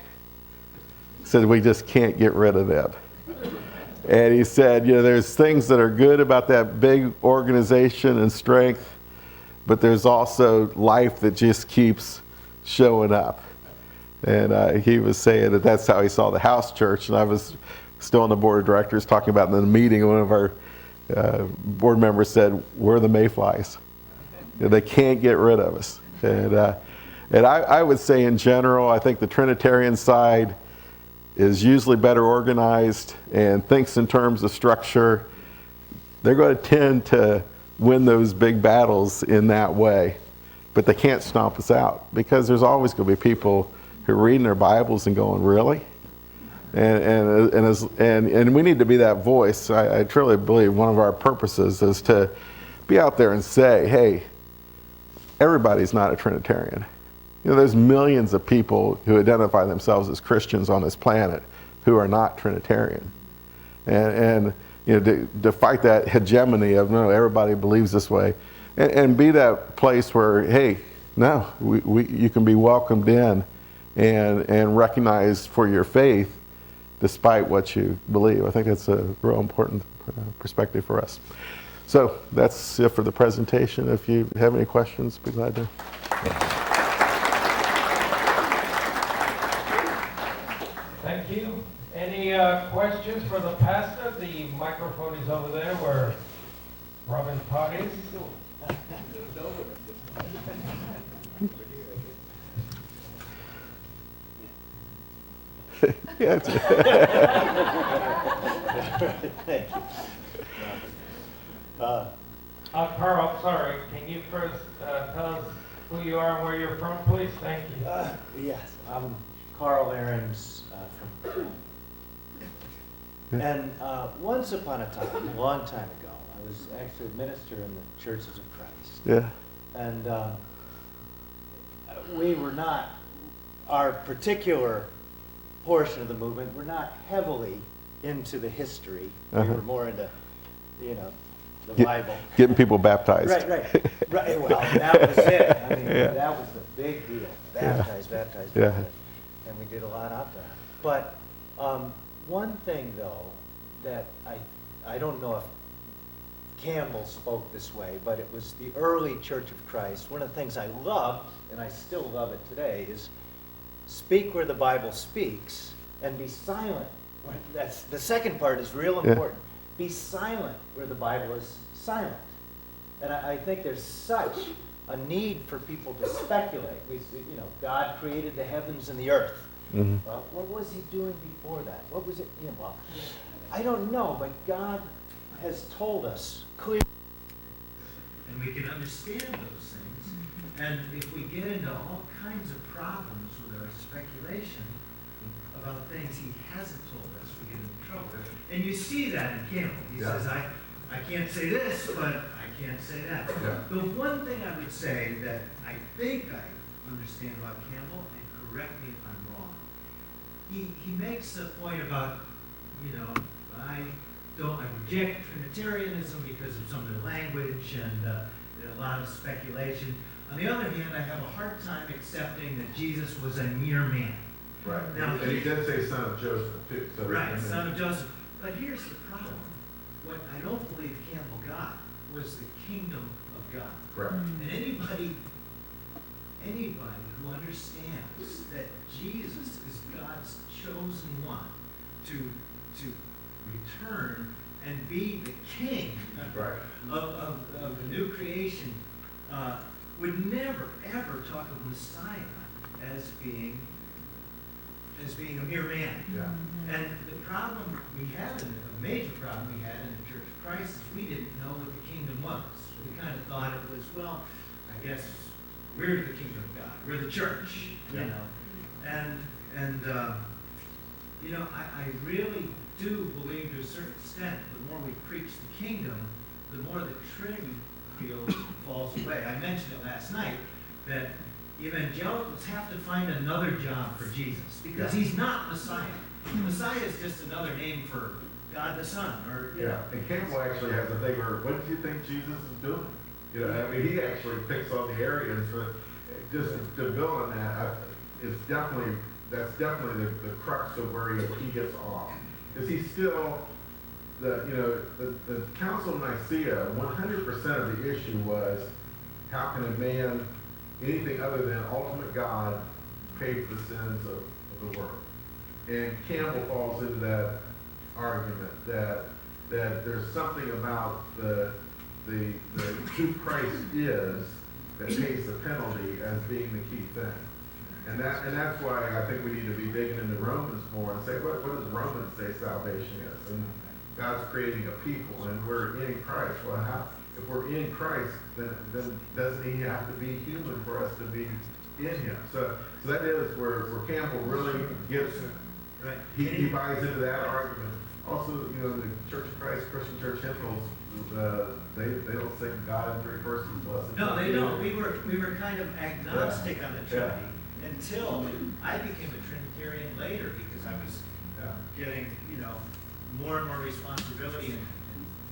He said we just can't get rid of them. And he said, there's things that are good about that big organization and strength, but there's also life that just keeps showing up. And he was saying that that's how he saw the house church. And I was still on the board of directors talking about in the meeting, one of our board members said, we're the mayflies. They can't get rid of us. And I would say in general, I think the Trinitarian side is usually better organized and thinks in terms of structure. They're going to tend to win those big battles in that way, but they can't stomp us out, because there's always going to be people who are reading their Bibles and going, really? And we need to be that voice. I truly believe one of our purposes is to be out there and say, hey, everybody's not a Trinitarian. There's millions of people who identify themselves as Christians on this planet who are not Trinitarian. And to fight that hegemony of, no, everybody believes this way, and be that place where, hey, no, you can be welcomed in and recognized for your faith despite what you believe. I think that's a real important perspective for us. So that's it for the presentation. If you have any questions, be glad to. Thank you. Any questions for the pastor? The microphone is over there where Robin's pot is. Yeah. Thank you. Carl, sorry, can you first tell us who you are and where you're from, please? Thank you. Yes, I'm Carl Ahrens from. And once upon a time, a long time ago, I was actually a minister in the Churches of Christ. Yeah. And we were not, our particular portion of the movement, we're not heavily into the history. We were more into, the Bible. Getting people baptized. Right. Well, that was it. I mean, that was the big deal. Baptized. Yeah. And we did a lot of that. But one thing, though, that I don't know if Campbell spoke this way, but it was the early Church of Christ. One of the things I loved, and I still love it today, is speak where the Bible speaks and be silent. That's the second part is real important. Be silent where the Bible is silent. And I think there's such a need for people to speculate. We see, God created the heavens and the earth. Mm-hmm. Well, what was he doing before that? What was it? Well, I don't know, but God has told us clearly. And we can understand those things. And if we get into all kinds of problems with our speculation about things he hasn't told us, we get into trouble. And you see that in Campbell. He says, I can't say this, but I can't say that. Yeah. The one thing I would say that I think I understand about Campbell, and correct me if I'm wrong, he makes a point about, I reject Trinitarianism because of some of the language and a lot of speculation. On the other hand, I have a hard time accepting that Jesus was a mere man. Right. Now, and he did say son of Joseph, too. So right, son of Joseph. But here's the problem. What I don't believe Campbell got was the kingdom of God. Correct. And anybody who understands that Jesus is God's chosen one to return and be the king of the new creation would never, ever talk of Messiah as being a mere man. Yeah. And the problem we had, a major problem we had in the Church of Christ, is we didn't know what the kingdom was. We kind of thought it was, well, I guess we're the kingdom of God. We're the church, And I really do believe to a certain extent, the more we preach the kingdom, the more the Trinity field falls away. I mentioned it last night that evangelicals have to find another job for Jesus because he's not Messiah. Messiah is just another name for God the Son, or you know. And Campbell actually has a thing where, what do you think Jesus is doing? You know, I mean, he actually picks on the areas, but just to build on that, that's definitely the crux of where he gets off. Because he's still, the Council of Nicaea, 100% of the issue was, how can a man, anything other than ultimate God, pay for the sins of the world? And Campbell falls into that argument that there's something about who Christ is that pays the penalty as being the key thing. And that's why I think we need to be digging into Romans more and say, what does Romans say salvation is? And God's creating a people, and we're in Christ. Well, if we're in Christ, then doesn't he have to be human for us to be in him? So that is where Campbell really gets, Right. He buys into that argument. Also, the Church of Christ, Christian church hymnals, they don't sing God in three persons. Blessed. No, they don't. We were kind of agnostic on the Trinity until I became a Trinitarian later because I was getting, more and more responsibility in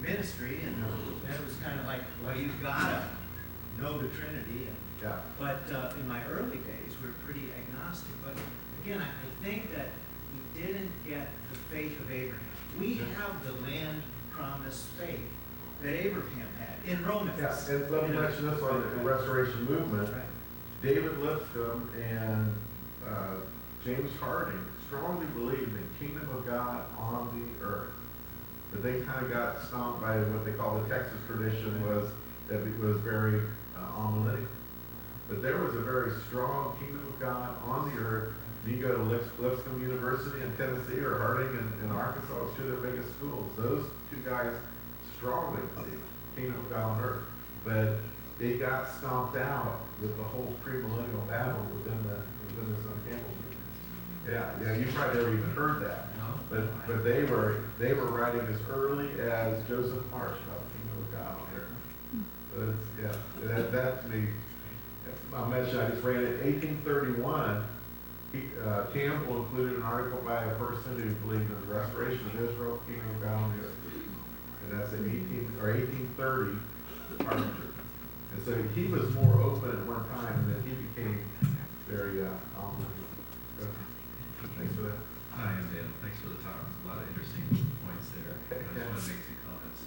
ministry, and then it was kind of like, well, you've gotta know the Trinity. But in my early days, we were pretty agnostic. But again, I think that we didn't get the faith of Abraham. We have the land promise faith that Abraham had in Romans. Yeah, and let me mention this on the Restoration Movement. Right. David Lipscomb and James Harding strongly believed in the kingdom of God on the earth. But they kind of got stomped by what they call the Texas tradition, was that it was very homiletic. But there was a very strong kingdom of God on the earth. You go to Lipscomb University in Tennessee or Harding in Arkansas, it's two of their biggest schools. Those two guys strongly believe kingdom of God on earth. But it got stomped out with the whole premillennial battle within the Son Campbell movement. Yeah, you probably never even heard that. No. But they were writing as early as Joseph Marsh about the kingdom of God on earth. So that to me, I'll mention, I just read it, 1831, Campbell included an article by a person who believed in the restoration of Israel, kingdom of God on the earth. And that's in 1830 article. And so he was more open at one time, and then he became very thanks for that. Hi, I'm Dan. Thanks for the talk. A lot of interesting points there. I just want to make some comments.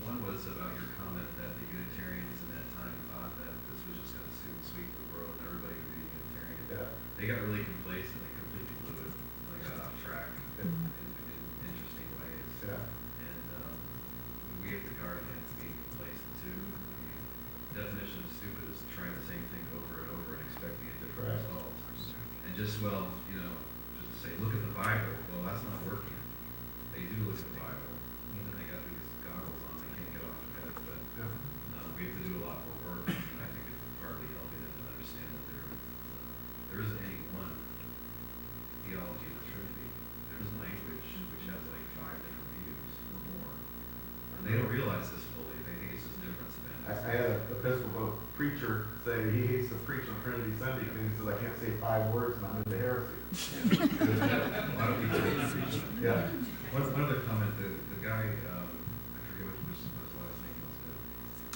One was about your comment that the Unitarians in that time thought that this was just going to soon sweep the world and everybody would be Unitarian. Yeah. They got really complacent. They completely blew it. They got off track in interesting ways. Yeah. And we have to guard against being complacent too. The definition of stupid is trying the same thing over and over and expecting a different Right. result. And just to say, look at the Bible. Well, that's not working. They do look at the Bible. They got these goggles on. They can't get off the bed. But we have to do a lot more work. And I think it's partly helping them to understand that there isn't any one theology of the Trinity. There's language which has like 5 different views or more. And they don't realize this fully. They think it's just different semantics. I had an Episcopal preacher say he hates to preach on Trinity Sunday because he says, I can't say 5 words and I'm into heresy. A lot of people preach. Yeah. One other comment, the guy, I forget what his last name was, but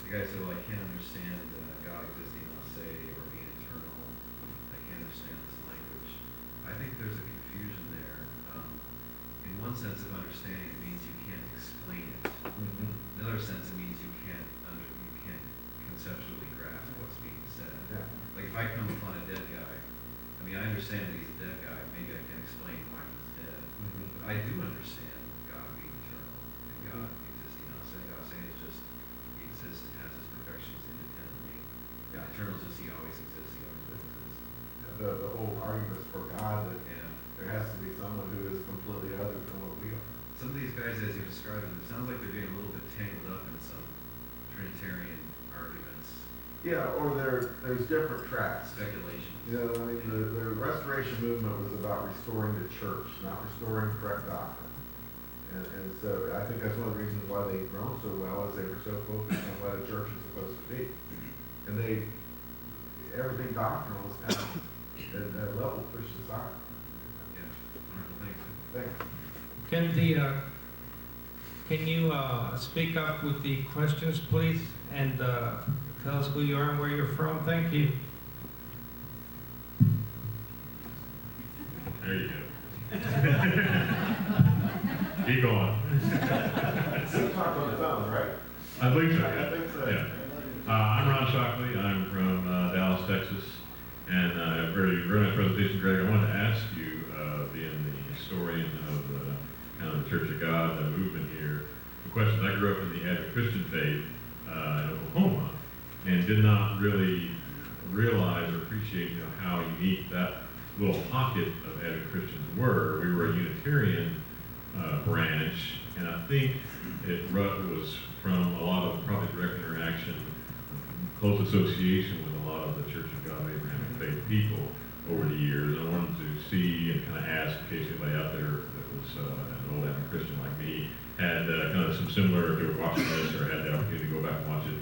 the guy said, well, I can't understand God existing on say or being eternal. I can't understand this language. I think there's a confusion there. In one sense of understanding, it means you can't explain it. In another sense, it means you can't conceptually grasp what's being said. Yeah. Like if I come upon a dead guy, I mean, I understand that he's a dead guy. Maybe I can explain why he's dead. But I do understand God being eternal and God existing. God saying it's just he exists and has his perfections independently. Yeah. Eternal is just he always exists. He always will exist. The whole argument is for God that Yeah. there has to be someone who is completely other than what we are. Some of these guys, as you described them, it sounds like they're getting a little bit tangled up in some Trinitarian arguments. Yeah, or there's different tracks. Speculation. You know, I mean, the Restoration movement was about restoring the church, not restoring correct doctrine. And so I think that's one of the reasons why they've grown so well, is they were so focused on what a church is supposed to be. And everything doctrinal was kind of at that level pushed aside. Yeah, wonderful, thanks. Can can you speak up with the questions, please, and tell us who you are and where you're from? Thank you. There you go. Keep going. You talked on the phone, right? I believe so. I think so. Yeah. I'm Ron Shockley. I'm from Dallas, Texas. And very nice presentation, Greg. I wanted to ask you, being the historian of kind of the Church of God movement here, the question, I grew up in the Advent Christian faith in Oklahoma and did not really realize or appreciate how unique that little pocket of Advent Christians were. We were a Unitarian branch, and I think it was from a lot of probably direct interaction, close association with a lot of the Church of God Abrahamic faith people over the years. And I wanted to see and kind of ask in case anybody out there that was an old Advent Christian like me had kind of some similar, if they were watching this or had the opportunity to go back and watch it,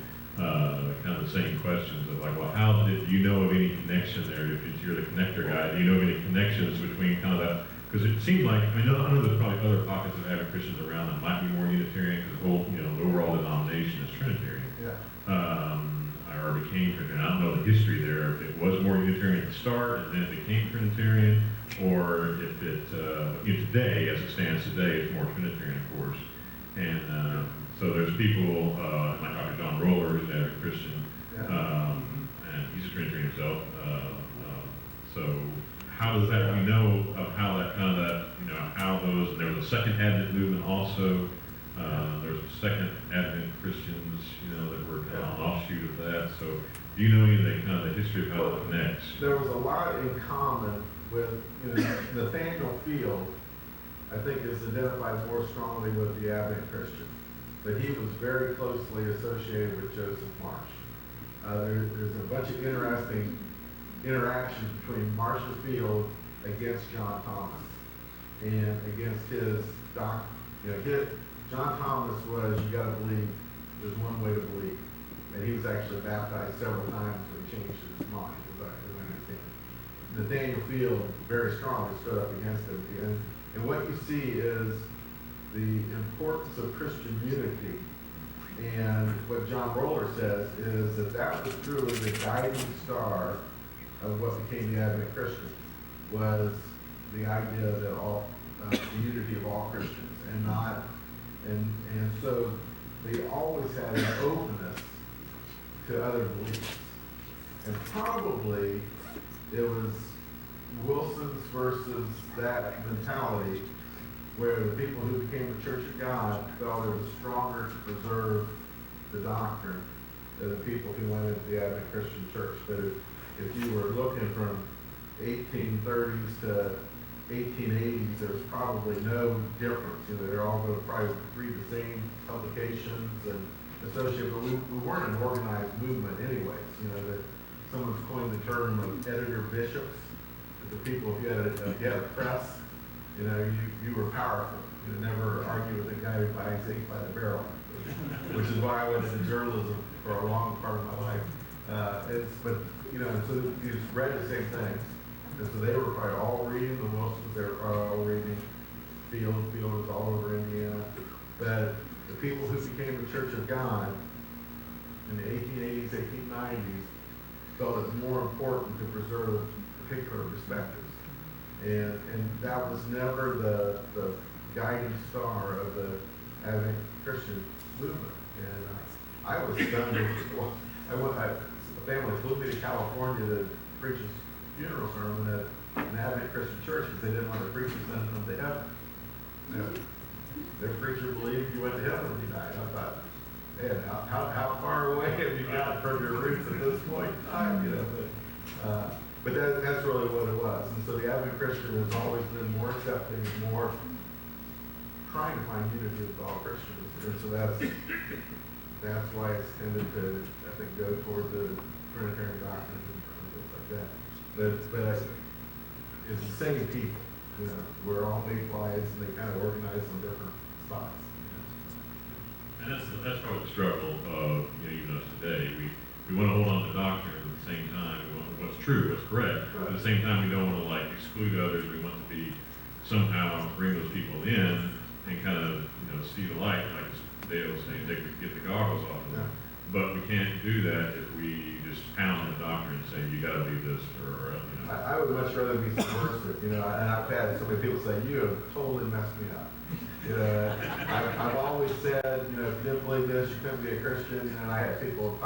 kind of the same questions of like, well, how did you know of any connection there? If you're the connector guy, do you know of any connections between kind of that? Because it seemed like, I know there's probably other pockets of Advent Christians around that might be more Unitarian, because the whole, the overall denomination is Trinitarian. Yeah. Or became Trinitarian. I don't know the history there, if it was more Unitarian at the start and then it became Trinitarian, or if it, today, as it stands today, it's more Trinitarian, of course. And so there's people like Dr. John Roller, who's a Christian, and he's a Trinitarian himself. So how does that, of how that kind of how those, and there was a second Advent movement also. There's second Advent Christians, that were kind of an offshoot of that. So do you know any of the kind of the history of how it connects? There was a lot in common with, Nathaniel Field, I think, is identified more strongly with the Advent Christian. But he was very closely associated with Joseph Marsh. There's a bunch of interesting interactions between Marshall Field against John Thomas and against his John Thomas was, you got to believe, there's one way to believe. And he was actually baptized several times when he changed his mind, as I understand. Nathaniel Field very strongly stood up against him. And what you see is the importance of Christian unity. And what John Roller says is that was truly the guiding star of what became the Advent Christian, was the idea that the unity of all Christians, and not, and so they always had an openness to other beliefs. And probably it was Wilson's versus that mentality, where the people who became the Church of God felt it was stronger to preserve the doctrine than the people who went into the Advent Christian Church. But if you were looking from 1830s to 1880s, there's probably no difference. They're all going to probably read the same publications and associate, but we weren't an organized movement anyways. That someone's coined the term of editor bishops. The people, if you had a press, you were powerful. You never argue with a guy who buys egg by the barrel, which is why I went into journalism for a long part of my life. So you just read the same things. And so they were probably all reading the Wilsons, they were probably all reading Field was all over Indiana. But the people who became the Church of God in the 1880s, 1890s, felt it more important to preserve particular perspectives. And that was never the guiding star of the Advent Christian movement. And I was stunned. A family flew me to California to preach a funeral sermon at an Advent Christian church because they didn't want the preacher sending them to heaven. Their preacher believed you went to heaven when you died. I thought, man, how far away have you got from your roots at this point in time? But that's really what it was. And so the Advent Christian has always been more accepting and more trying to find unity with all Christians. And so that's why it's tended to, I think, go toward the Trinitarian doctrines and things like that. But it's the same people, you know. We're all mayflies, and they kind of organize on different spots. And that's probably the struggle of, you know, even us today. We want to hold on to doctrine, at the same time we want what's true, what's correct. But at the same time, we don't want to like exclude others. We want to be somehow bring those people in and kind of, you know, see the light, like Dale was saying, get the goggles off of them. But we can't do that if we just pound the doctrine and say you got to believe this or you know. I would much rather be subversive, you know. And I've had so many people say, "You have totally messed me up." You know, I've always said, you know, if you didn't believe this, you couldn't be a Christian. You know, and I had people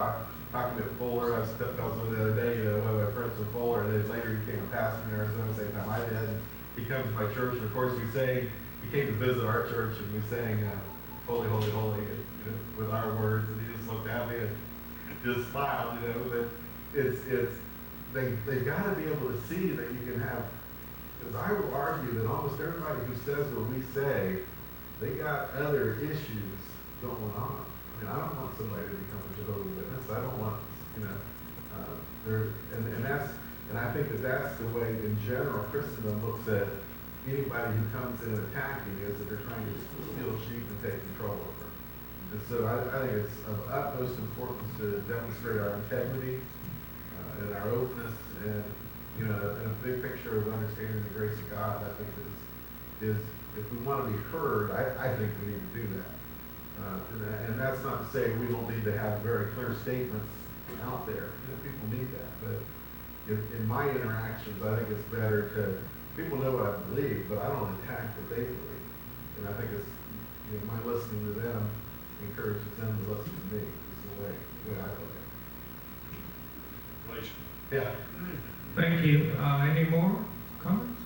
talking at Fuller. I was telling them the other day, you know, one of my friends from Fuller, and then later he became a pastor in Arizona, same time I did. And he comes to my church, and of course we sang. He came to visit our church, and we sang "Holy, Holy, Holy," you know, with our words. And he just looked at me and just smiled, you know. But they've got to be able to see that you can have. Because I will argue that almost everybody who says what we say, they got other issues going on. I mean, I don't want somebody to become a Jehovah's Witness. I don't want, you know, and I think that's the way in general Christendom looks at anybody who comes in attacking, is that they're trying to steal sheep and take control over them. And so I think it's of utmost importance to demonstrate our integrity and our openness, and you know, and a big picture of understanding the grace of God. I think is if we want to be heard, I think we need to do that. And that's not to say we don't need to have very clear statements out there. You know, people need that, but in my interactions, I think it's better to. People know what I believe, but I don't attack what they believe. And I think it's, you know, my listening to them encourages them to listen to me. Is the way I look at it. Yeah. Thank you. Any more comments?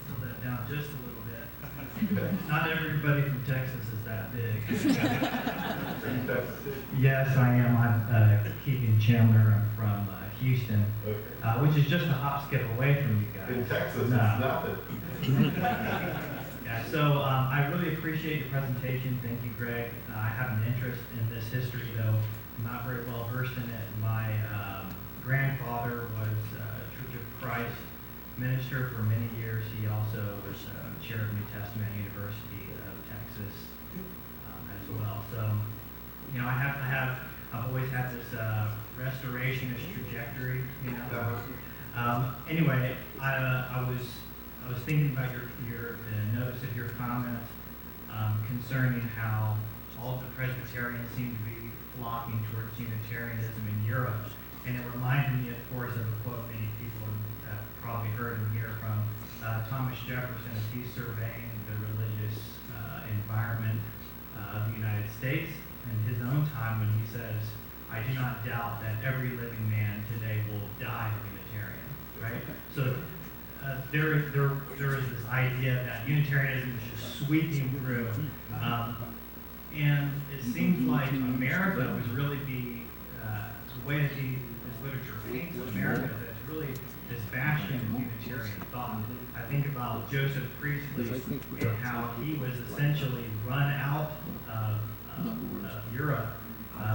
Slow that down just a little bit. Not everybody from Texas is that big. Yes, I am. I'm Keegan Chandler. I'm from Houston, which is just a hop skip away from you guys. In Texas, No. it's nothing. Yeah, so I really appreciate the presentation. Thank you, Greg. I have an interest in this history, though I'm not very well versed in it. My grandfather was Church of Christ minister for many years. He also was chair of New Testament University of Texas as well. So, you know, I've always had this restorationist trajectory, you know. Anyway, I was thinking about your notice of your comment concerning how all the Presbyterians seem to be flocking towards Unitarianism in Europe, and it reminded me, of course, of a quote many people have probably heard and hear from Thomas Jefferson as he's surveying the religious environment of the United States in his own time, when he says, "I do not doubt that every living man today will die Unitarian." Right? So there is this idea that Unitarianism is just sweeping through, and it seems like America was really the way that this literature paints America, that it's really this bastion of Unitarian thought. I think about Joseph Priestley and how he was essentially run out of Europe.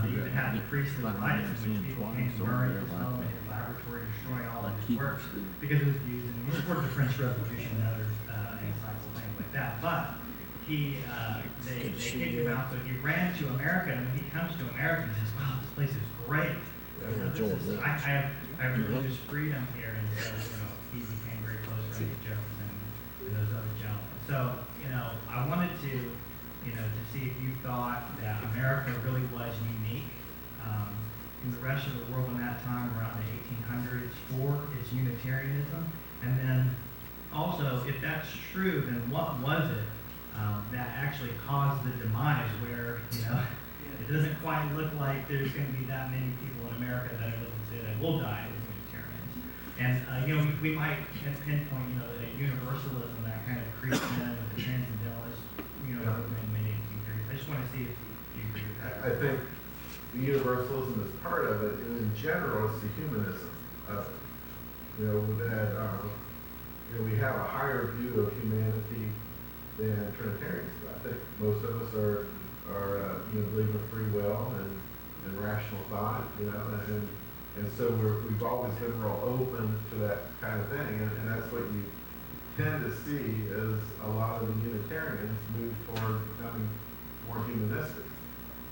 They even had the priestly riots in which people came to burn his home and his laboratory, destroying all of his works because it was used in support of the French Revolution and other encyclical things like that. But they kicked him out, so he ran to America, and when he comes to America, he says, "Wow, this place is great. You know, I have religious freedom here," and so, you know, he became very close friends with Jefferson and those other gentlemen. So, you know, I wanted to, you know, to see if you thought that America really was unique in the rest of the world in that time, around the 1800s, for its Unitarianism. And then also, if that's true, then what was it that actually caused the demise, where, you know, it doesn't quite look like there's going to be that many people in America that are looking to say that will die as Unitarians. And, you know, we might pinpoint, you know, the universalism that kind of creeps in with the transcendentalist, you know, movement in the mid-1830s. I just want to see if you agree with that. I think the universalism is part of it, and in general, it's the humanism of it. You know, that you know, we have a higher view of humanity so we've always been real open to that kind of thing, and that's what you tend to see as a lot of the Unitarians move toward becoming more humanistic.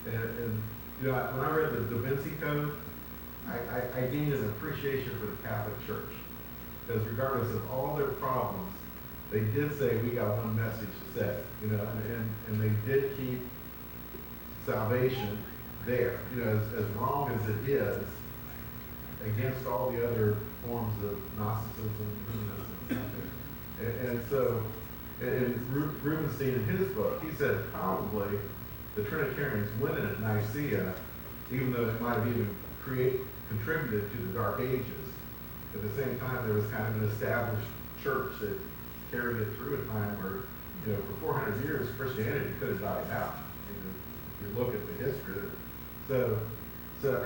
And you know, when I read the Da Vinci Code, I gained an appreciation for the Catholic Church. Because regardless of all their problems, they did say we got one message to say, you know, and they did keep salvation there. You know, as wrong as it is, against all the other forms of Gnosticism, humanism, and so, Rubenstein in his book, he said probably the Trinitarians winning at Nicaea, even though it might have even contributed to the Dark Ages. At the same time, there was kind of an established church that carried it through a time where, you know, for 400 years, Christianity could have died out. You know, if you look at the history of it. So